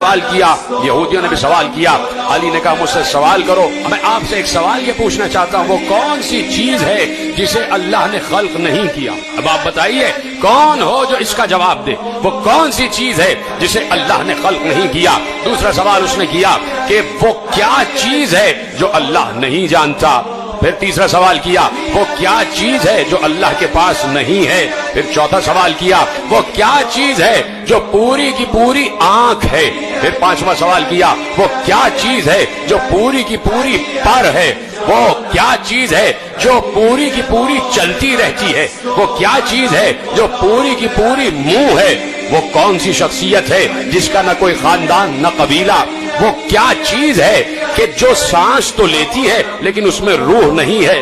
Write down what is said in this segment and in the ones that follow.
سوال کیا، یہودیوں نے بھی سوال کیا۔ علی نے کہا مجھ سے سوال کرو، میں آپ سے ایک سوال یہ پوچھنا چاہتا ہوں، وہ کون سی چیز ہے جسے اللہ نے خلق نہیں کیا؟ اب آپ بتائیے کون ہو جو اس کا جواب دے، وہ کون سی چیز ہے جسے اللہ نے خلق نہیں کیا؟ دوسرا سوال اس نے کیا کہ وہ کیا چیز ہے جو اللہ نہیں جانتا؟ پھر تیسرا سوال کیا وہ کیا چیز ہے جو اللہ کے پاس نہیں ہے؟ پھر چوتھا سوال کیا وہ کیا چیز ہے جو پوری کی پوری آنکھ ہے؟ پھر پانچواں سوال کیا وہ کیا چیز ہے جو پوری کی پوری پر ہے؟ وہ کیا چیز ہے جو پوری کی پوری چلتی رہتی ہے؟ وہ کیا چیز ہے جو پوری کی پوری منہ ہے؟ وہ کون سی شخصیت ہے جس کا نہ کوئی خاندان نہ قبیلہ؟ وہ کیا چیز ہے کہ جو سانس تو لیتی ہے لیکن اس میں روح نہیں ہے؟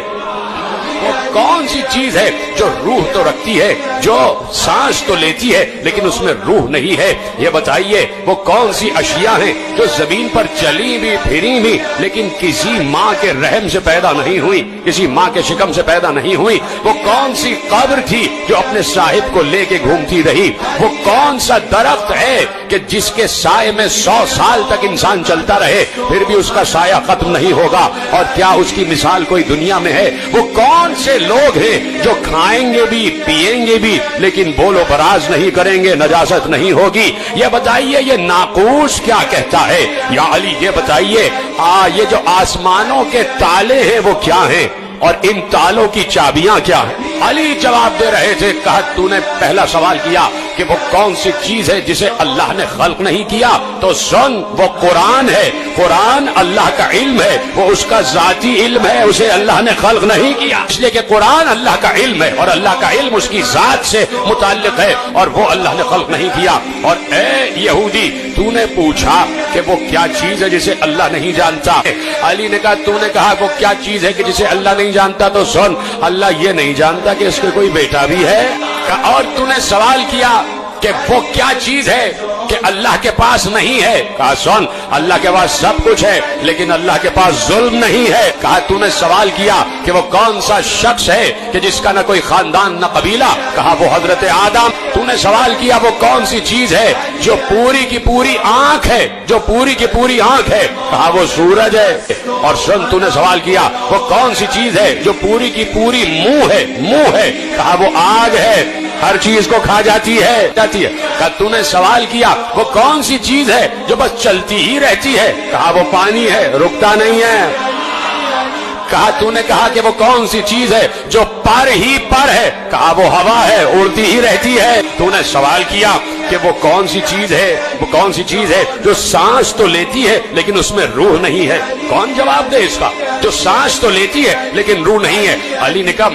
وہ کون سی چیز ہے جو روح تو رکھتی ہے، جو سانس تو لیتی ہے لیکن اس میں روح نہیں ہے؟ یہ بتائیے وہ کون سی اشیاء ہیں جو زمین پر چلی بھی پھری بھی لیکن کسی ماں کے رحم سے پیدا نہیں ہوئی، کسی ماں کے شکم سے پیدا نہیں ہوئی؟ وہ کون سی قبر تھی جو اپنے صاحب کو لے کے گھومتی رہی؟ وہ کون سا درخت ہے کہ جس کے سائے میں 100 سال تک انسان چلتا رہے پھر بھی اس کا سایہ ختم نہیں ہوگا؟ اور کیا اس کی مثال کوئی دنیا میں ہے؟ وہ کون سے لوگ ہیں جو کھائیں گے بھی پیئیں گے بھی لیکن بول و براز نہیں کریں گے، نجاست نہیں ہوگی؟ یہ بتائیے یہ ناقوس کیا کہتا ہے؟ یا علی یہ بتائیے یہ جو آسمانوں کے تالے ہیں وہ کیا ہیں اور ان تالوں کی چابیاں کیا ہیں؟ علی جواب دے رہے تھے، کہا تو نے پہلا سوال کیا کہ وہ کون سی چیز ہے جسے اللہ نے خلق نہیں کیا، تو سن وہ قرآن ہے، قرآن اللہ کا علم ہے، وہ اس کا ذاتی علم ہے، اسے اللہ نے خلق نہیں کیا، اس لیے کہ قرآن اللہ کا علم ہے اور اللہ کا علم اس کی ذات سے متعلق ہے اور وہ اللہ نے خلق نہیں کیا۔ اور اے یہودی تو نے پوچھا کہ وہ کیا چیز ہے جسے اللہ نہیں جانتا؟ علی نے کہا تو نے کہا وہ کیا چیز ہے کہ جسے اللہ نہیں جانتا، تو سن اللہ یہ نہیں جانتا کہ اس کے کوئی بیٹا بھی ہے۔ اور تو نے سوال کیا کہ وہ کیا چیز ہے کہ اللہ کے پاس نہیں ہے؟ کہا سن اللہ کے پاس سب کچھ ہے لیکن اللہ کے پاس ظلم نہیں ہے۔ کہا تو نے سوال کیا کہ وہ کون سا شخص ہے کہ جس کا نہ کوئی خاندان نہ قبیلہ؟ کہا وہ حضرت آدم۔ تو نے سوال کیا وہ کون سی چیز ہے جو پوری کی پوری آنکھ ہے، جو پوری کی پوری آنکھ ہے؟ کہا وہ سورج ہے۔ اور سن تو نے سوال کیا وہ کون سی چیز ہے جو پوری کی پوری منہ ہے، منہ ہے؟ کہا وہ آگ ہے، ہر چیز کو کھا جاتی ہے۔ کہا تو نے سوال کیا وہ کون سی چیز ہے جو بس چلتی ہی رہتی ہے؟ کہا وہ پانی ہے، رکتا نہیں ہے۔ کہا تو نے کہا کہ وہ کون سی چیز ہے جو پر ہی پر ہے؟ کہا وہ ہوا ہے، اڑتی ہی رہتی ہے۔ تو نے سوال کیا کہ وہ کون سی چیز ہے، وہ کون سی چیز ہے جو سانس تو لیتی ہے لیکن اس میں روح نہیں ہے؟ کون جواب دے اس کا؟ جو سانس تو لیتی ہے لیکن روح نہیں ہے۔ علی نے کہا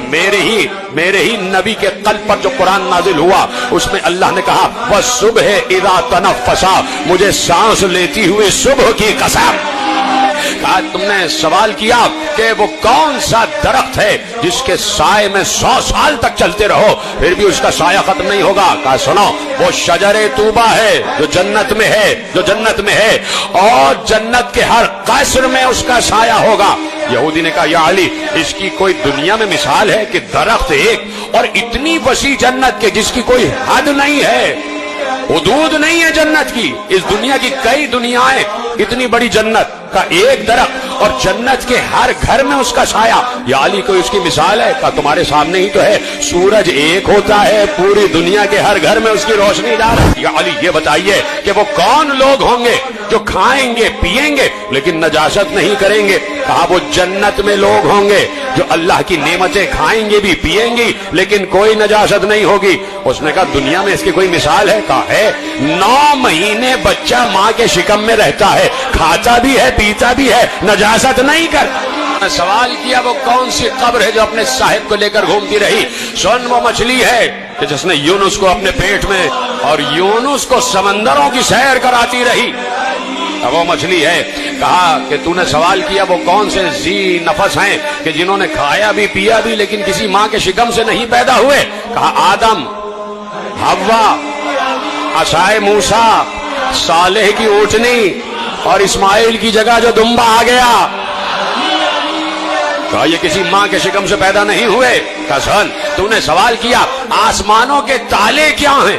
میرے ہی نبی کے قلب پر جو قرآن نازل ہوا اس میں اللہ نے کہا وَالصُّبْحِ إِذَا تَنَفَّسَ، مجھے سانس لیتی ہوئی صبح کی قسم۔ کہا تم نے سوال کیا کہ وہ کون سا درخت ہے جس کے سائے میں 100 سال تک چلتے رہو پھر بھی اس کا سایہ ختم نہیں ہوگا؟ کہا سنو وہ شجر طوبہ ہے جو جنت میں ہے، جو جنت میں ہے اور جنت کے ہر قصر میں اس کا سایہ ہوگا۔ یہودی نے کہا یا علی اس کی کوئی دنیا میں مثال ہے کہ درخت ایک اور اتنی وسیع جنت کے جس کی کوئی حد نہیں ہے، حدود نہیں ہے جنت کی، اس دنیا کی کئی دنیایں، اتنی بڑی جنت کا ایک درخت اور جنت کے ہر گھر میں اس کا سایہ، یا علی کوئی اس کی مثال ہے؟ کہا تمہارے سامنے ہی تو ہے، سورج ایک ہوتا ہے پوری دنیا کے ہر گھر میں اس کی روشنی ڈال۔ یا علی یہ بتائیے کہ وہ کون لوگ ہوں گے جو کھائیں گے پیئیں گے لیکن نجاست نہیں کریں گے؟ کہا وہ جنت میں لوگ ہوں گے جو اللہ کی نعمتیں کھائیں گے بھی پیئیں گی لیکن کوئی نجاست نہیں ہوگی۔ اس نے کہا دنیا میں اس کی کوئی مثال ہے؟ کہا ہے، 9 مہینے بچہ ماں کے شکم میں رہتا ہے، کھاتا بھی ہے پیتا بھی ہے، نجاست نہیں کرتا۔ سوال کیا وہ کون سی قبر ہے جو اپنے صاحب کو لے کر گھومتی رہی؟ سن وہ مچھلی ہے کہ جس نے یونس کو اپنے پیٹ میں اور یونس کو سمندروں کی سیر کراتی رہی، وہ مچھلی ہے۔ کہا کہ تو نے سوال کیا وہ کون سے ذی نفس ہیں کہ جنہوں نے کھایا بھی پیا بھی لیکن کسی ماں کے شکم سے نہیں پیدا ہوئے؟ کہا آدم، حوا، عصائے موسیٰ، صالح کی اونٹنی اور اسماعیل کی جگہ جو دمبا آ گیا۔ کہا یہ کسی ماں کے شکم سے پیدا نہیں ہوئے۔ کہا سن تو نے سوال کیا آسمانوں کے تالے کیا ہیں؟